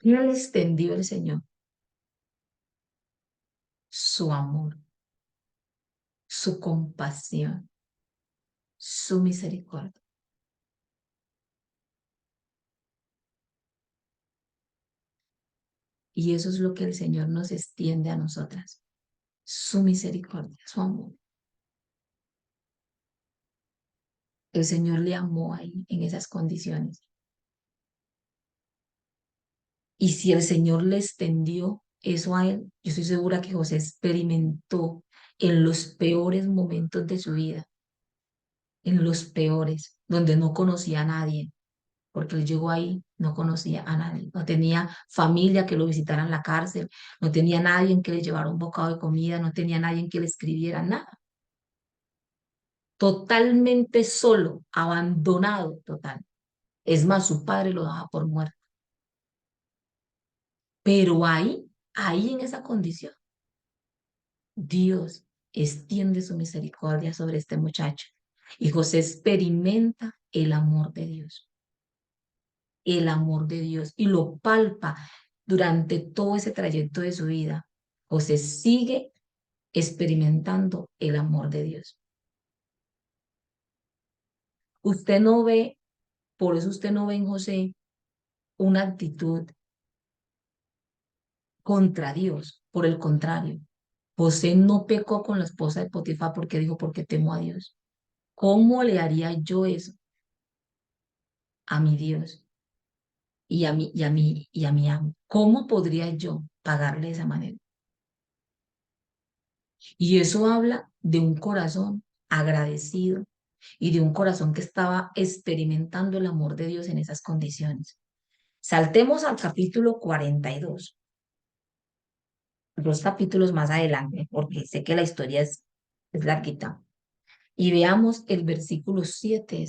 Y le extendió el Señor su amor, su compasión, su misericordia. Y eso es lo que el Señor nos extiende a nosotras, su misericordia, su amor. El Señor le amó ahí en esas condiciones. Y si el Señor le extendió eso a él, yo estoy segura que José experimentó en los peores momentos de su vida, en los peores, donde no conocía a nadie, porque él llegó ahí, no conocía a nadie, no tenía familia que lo visitara en la cárcel, no tenía nadie en que le llevara un bocado de comida, no tenía nadie en que le escribiera nada. Totalmente solo, abandonado total. Es más, su padre lo daba por muerto. Pero ahí en esa condición, Dios extiende su misericordia sobre este muchacho. Y José experimenta el amor de Dios, y lo palpa durante todo ese trayecto de su vida. José sigue experimentando el amor de Dios. Usted no ve, por eso usted no ve en José una actitud contra Dios. Por el contrario, José no pecó con la esposa de Potifar porque dijo, porque temo a Dios. ¿Cómo le haría yo eso a mi Dios y a mi amo? ¿Cómo podría yo pagarle de esa manera? Y eso habla de un corazón agradecido y de un corazón que estaba experimentando el amor de Dios en esas condiciones. Saltemos al capítulo 42, dos capítulos más adelante, porque sé que la historia es larguita. Y veamos el versículo 7.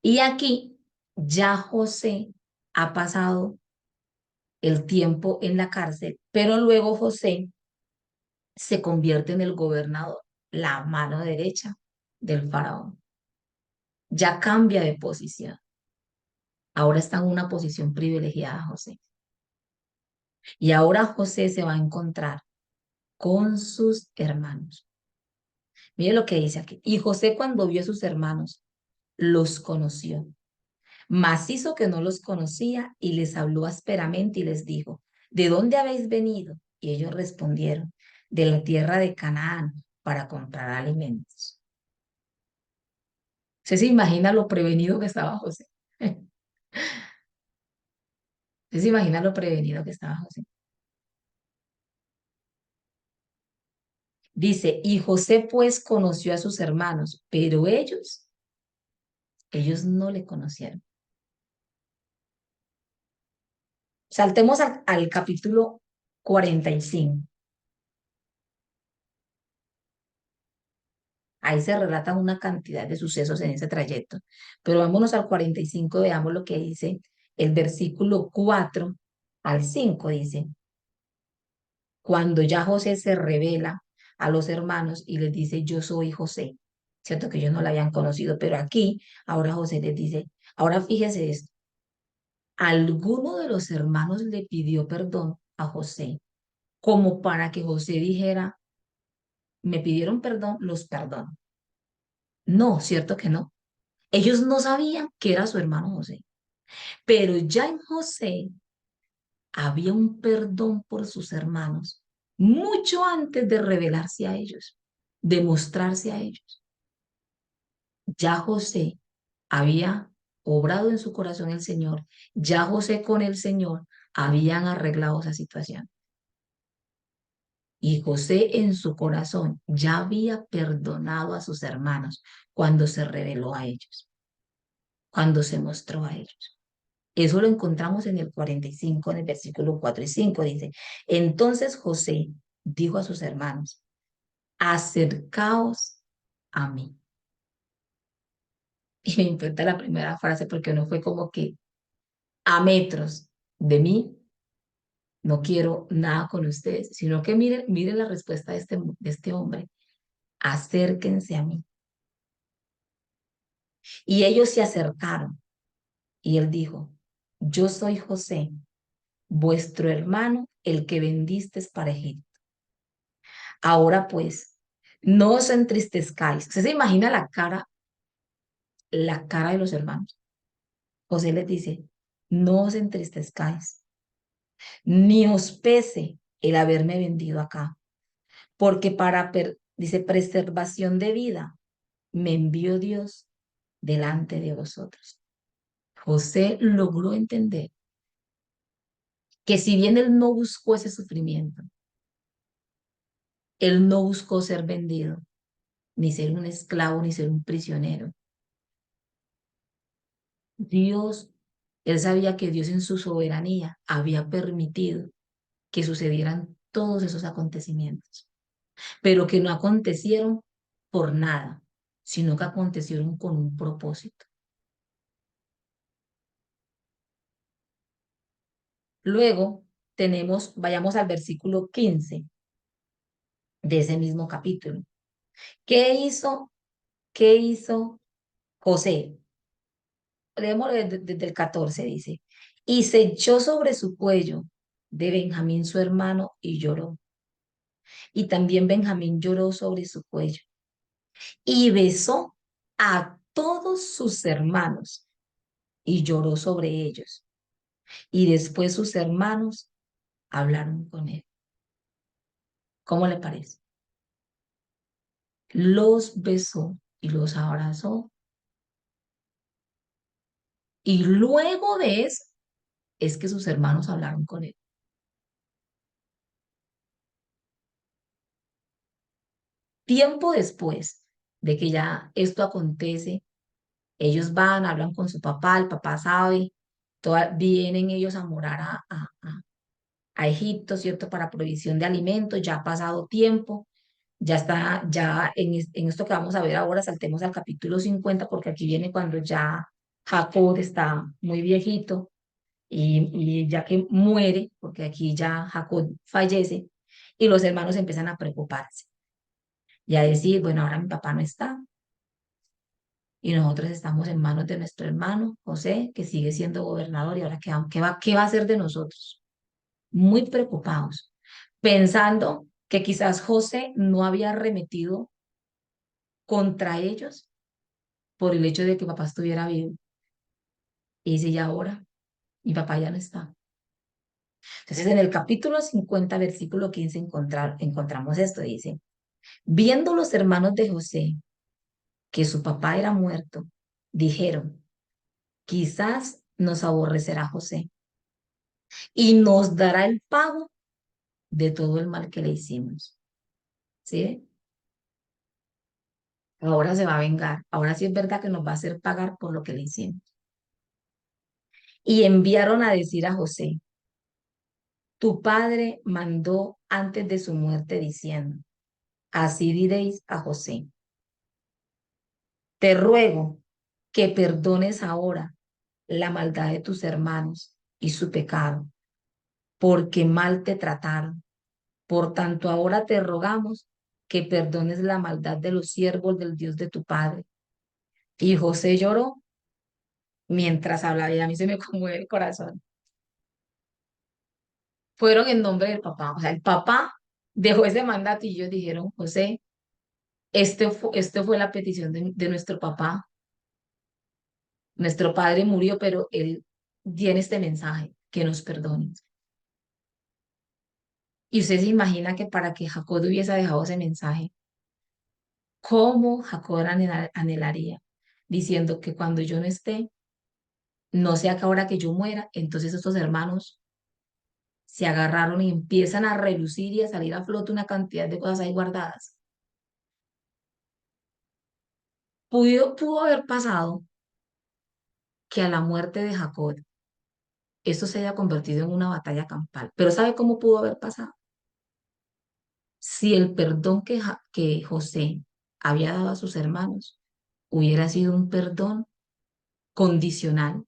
Y aquí ya José ha pasado el tiempo en la cárcel, pero luego José se convierte en el gobernador, la mano derecha del faraón. Ya cambia de posición. Ahora está en una posición privilegiada José. Y ahora José se va a encontrar con sus hermanos. Mire lo que dice aquí. Y José cuando vio a sus hermanos, los conoció. Mas hizo que no los conocía y les habló ásperamente y les dijo, ¿de dónde habéis venido? Y ellos respondieron, de la tierra de Canaán para comprar alimentos. ¿Usted se imagina lo prevenido que estaba José? ¿Usted se imagina lo prevenido que estaba José? Dice, y José pues conoció a sus hermanos, pero ellos no le conocieron. Saltemos al capítulo 45. Ahí se relatan una cantidad de sucesos en ese trayecto. Pero vámonos al 45, veamos lo que dice el versículo 4 al 5. Dice, cuando ya José se revela a los hermanos y les dice, yo soy José. Cierto que ellos no la habían conocido, pero aquí, ahora José les dice, ahora fíjese esto, alguno de los hermanos le pidió perdón a José, como para que José dijera, me pidieron perdón, los perdono. No, cierto que no. Ellos no sabían que era su hermano José, pero ya en José había un perdón por sus hermanos mucho antes de revelarse a ellos, de mostrarse a ellos. Ya José había obrado en su corazón el Señor, ya José con el Señor habían arreglado esa situación. Y José en su corazón ya había perdonado a sus hermanos cuando se reveló a ellos, cuando se mostró a ellos. Eso lo encontramos en el 45, en el versículo 4 y 5. Dice, entonces José dijo a sus hermanos, acercaos a mí. Y me importa la primera frase porque no fue como que a metros de mí, no quiero nada con ustedes, sino que miren la respuesta de este hombre, acérquense a mí. Y ellos se acercaron y él dijo, yo soy José, vuestro hermano, el que vendisteis para Egipto. Ahora pues, no os entristezcáis. ¿Usted se imagina la cara de los hermanos? José les dice, no os entristezcáis, ni os pese el haberme vendido acá, porque dice, preservación de vida, me envió Dios delante de vosotros. José logró entender que si bien él no buscó ese sufrimiento, Él no buscó ser vendido, ni ser un esclavo, ni ser un prisionero. Dios, él sabía que Dios en su soberanía había permitido que sucedieran todos esos acontecimientos, pero que no acontecieron por nada, sino que acontecieron con un propósito. Luego tenemos, vayamos al versículo 15 de ese mismo capítulo. ¿Qué hizo? ¿Qué hizo José? Leemos desde el 14, dice, y se echó sobre su cuello de Benjamín su hermano y lloró. Y también Benjamín lloró sobre su cuello y besó a todos sus hermanos y lloró sobre ellos. Y después sus hermanos hablaron con él. ¿Cómo le parece? Los besó y los abrazó. Y luego de eso es que sus hermanos hablaron con él. Tiempo después de que ya esto acontece, ellos van, hablan con su papá, el papá sabe, vienen ellos a morar a Egipto, ¿cierto? Para provisión de alimentos, ya ha pasado tiempo, ya está, ya en esto que vamos a ver ahora, saltemos al capítulo 50 porque aquí viene cuando ya Jacob está muy viejito y ya que muere, porque aquí ya Jacob fallece, y los hermanos empiezan a preocuparse y a decir, bueno, ahora mi papá no está, y nosotros estamos en manos de nuestro hermano José, que sigue siendo gobernador, y ahora qué va a hacer de nosotros? Muy preocupados, pensando que quizás José no había arremetido contra ellos por el hecho de que papá estuviera vivo. Y dice, y ahora mi papá ya no está. Entonces, en el capítulo 50 versículo 15 encontramos esto, dice, viendo los hermanos de José que su papá era muerto, dijeron, quizás nos aborrecerá José y nos dará el pago de todo el mal que le hicimos. ¿Sí? Ahora se va a vengar. Ahora sí es verdad que nos va a hacer pagar por lo que le hicimos. Y enviaron a decir a José, tu padre mandó antes de su muerte diciendo, así diréis a José, te ruego que perdones ahora la maldad de tus hermanos y su pecado, porque mal te trataron. Por tanto, ahora te rogamos que perdones la maldad de los siervos del Dios de tu padre. Y José lloró mientras hablaba y a mí se me conmueve el corazón. Fueron en nombre del papá, o sea, el papá dejó ese mandato y ellos dijeron, José, este fue la petición de nuestro papá. Nuestro padre murió, pero él tiene este mensaje, que nos perdones. Y usted se imagina que para que Jacob hubiese dejado ese mensaje, ¿cómo Jacob anhelaría? Diciendo que cuando yo no esté, no sea que ahora que yo muera, entonces estos hermanos se agarraron y empiezan a relucir y a salir a flote una cantidad de cosas ahí guardadas. Pudo haber pasado que a la muerte de Jacob esto se haya convertido en una batalla campal, pero ¿sabe cómo pudo haber pasado? Si el perdón que José había dado a sus hermanos hubiera sido un perdón condicional,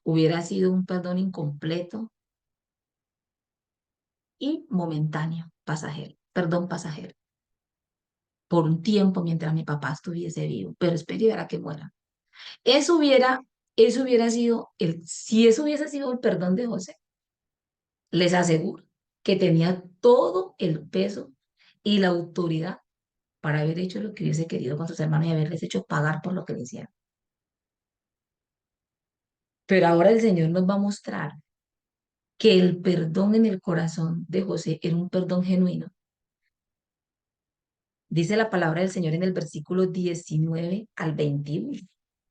hubiera sido un perdón incompleto y momentáneo, pasajero, perdón pasajero, por un tiempo mientras mi papá estuviese vivo, pero espere y verá que muera. Eso hubiera, eso hubiera sido, si eso hubiese sido el perdón de José, les aseguro que tenía todo el peso y la autoridad para haber hecho lo que hubiese querido con sus hermanos y haberles hecho pagar por lo que le hicieron. Pero ahora el Señor nos va a mostrar que el perdón en el corazón de José era un perdón genuino. Dice la palabra del Señor en el versículo 19 al 21.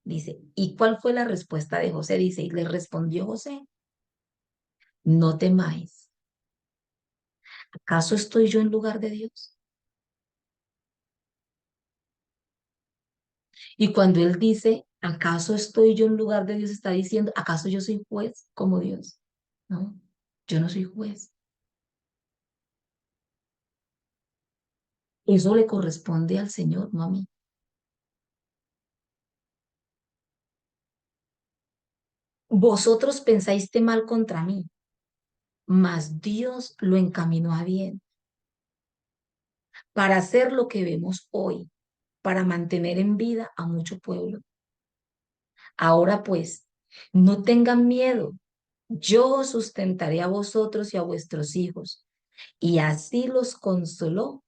Dice, ¿y cuál fue la respuesta de José? Dice, y le respondió José, no temáis, ¿Acaso estoy yo en lugar de Dios? Y cuando él dice, ¿acaso estoy yo en lugar de Dios? Está diciendo, ¿acaso yo soy juez como Dios? No, yo no soy juez. Eso le corresponde al Señor, no a mí. Vosotros pensáis mal contra mí, mas Dios lo encaminó a bien para hacer lo que vemos hoy, para mantener en vida a mucho pueblo. Ahora pues, no tengan miedo, yo os sustentaré a vosotros y a vuestros hijos. Y así los consoló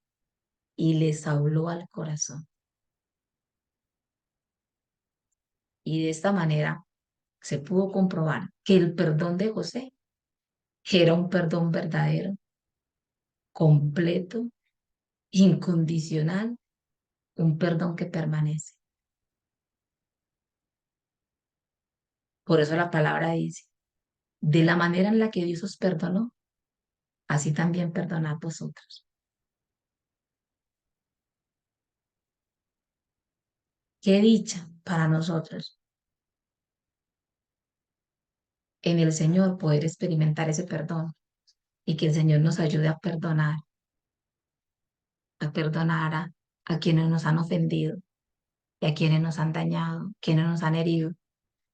y les habló al corazón. Y de esta manera se pudo comprobar que el perdón de José era un perdón verdadero, completo, incondicional, un perdón que permanece. Por eso la palabra dice, de la manera en la que Dios os perdonó, así también perdonad vosotros. Qué dicha para nosotros en el Señor poder experimentar ese perdón y que el Señor nos ayude a quienes nos han ofendido y a quienes nos han dañado, quienes nos han herido,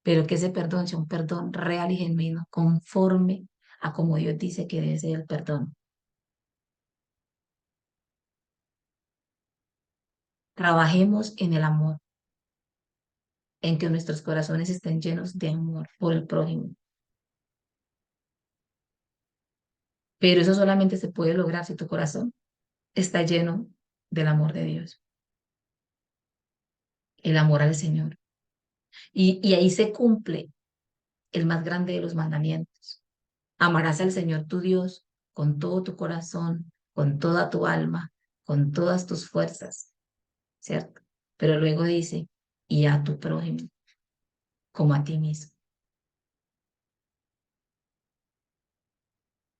pero que ese perdón sea un perdón real y genuino, conforme a como Dios dice que debe ser el perdón. Trabajemos en el amor, en que nuestros corazones estén llenos de amor por el prójimo. Pero eso solamente se puede lograr si tu corazón está lleno del amor de Dios, el amor al Señor. Y ahí se cumple el más grande de los mandamientos. Amarás al Señor tu Dios con todo tu corazón, con toda tu alma, con todas tus fuerzas, ¿cierto? Pero luego dice, y a tu prójimo como a ti mismo.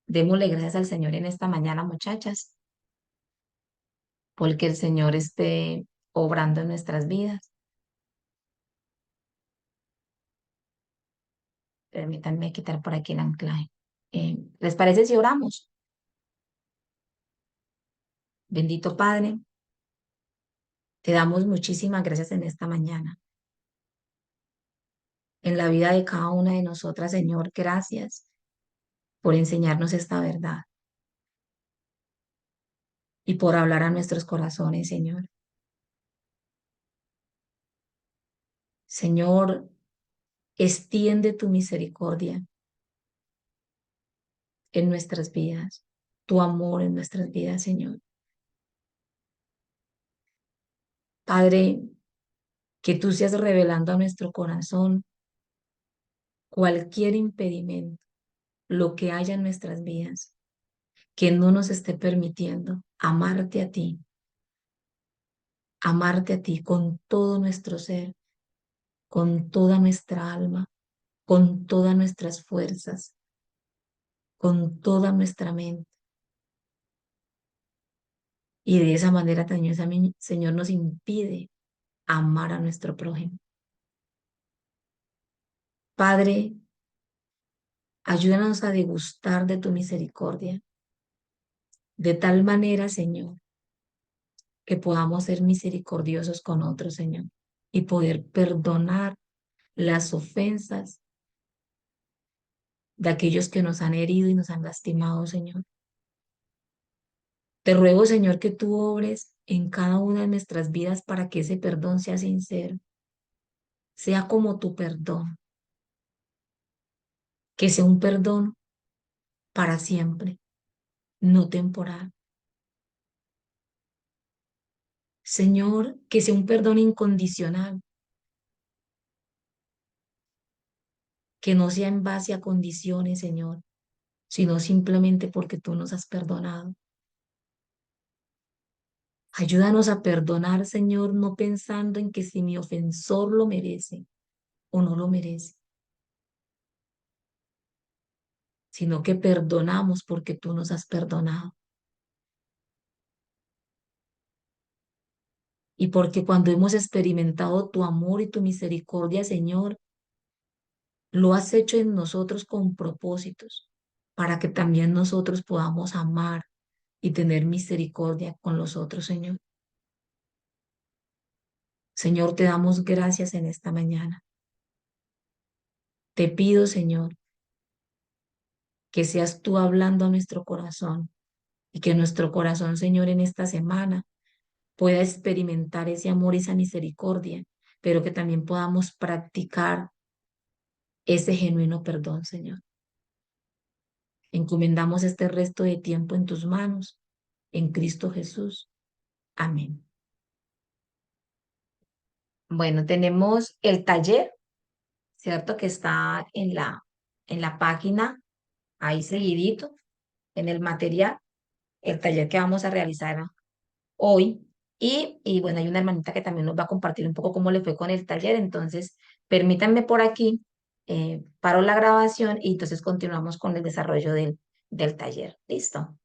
Démosle gracias al Señor en esta mañana, muchachas, porque el Señor esté obrando en nuestras vidas. Permítanme quitar por aquí el anclaje. ¿Les parece si oramos? Bendito Padre, te damos muchísimas gracias en esta mañana. En la vida de cada una de nosotras, Señor, gracias por enseñarnos esta verdad y por hablar a nuestros corazones, Señor. Señor, extiende tu misericordia en nuestras vidas, tu amor en nuestras vidas, Señor. Padre, que tú seas revelando a nuestro corazón cualquier impedimento, lo que haya en nuestras vidas, que no nos esté permitiendo amarte a ti con todo nuestro ser, con toda nuestra alma, con todas nuestras fuerzas, con toda nuestra mente. Y de esa manera también, Señor, nos impide amar a nuestro prójimo. Padre, ayúdanos a degustar de tu misericordia, de tal manera, Señor, que podamos ser misericordiosos con otros, Señor, y poder perdonar las ofensas de aquellos que nos han herido y nos han lastimado, Señor. Te ruego, Señor, que tú obres en cada una de nuestras vidas para que ese perdón sea sincero, sea como tu perdón, que sea un perdón para siempre, no temporal. Señor, que sea un perdón incondicional, que no sea en base a condiciones, Señor, sino simplemente porque tú nos has perdonado. Ayúdanos a perdonar, Señor, no pensando en que si mi ofensor lo merece o no lo merece, sino que perdonamos porque tú nos has perdonado. y porque cuando hemos experimentado tu amor y tu misericordia, Señor, lo has hecho en nosotros con propósitos, para que también nosotros podamos amar y tener misericordia con los otros, Señor. Señor, te damos gracias en esta mañana. Te pido, Señor, que seas tú hablando a nuestro corazón y que nuestro corazón, Señor, en esta semana pueda experimentar ese amor y esa misericordia, pero que también podamos practicar ese genuino perdón, Señor. Encomendamos este resto de tiempo en tus manos, en Cristo Jesús. Amén. Bueno, tenemos el taller, ¿cierto? Que está en la página, ahí seguidito, en el material, el taller que vamos a realizar hoy. Y bueno, hay una hermanita que también nos va a compartir un poco cómo le fue con el taller. Entonces, permítanme por aquí, paro la grabación y entonces continuamos con el desarrollo del taller. ¿Listo?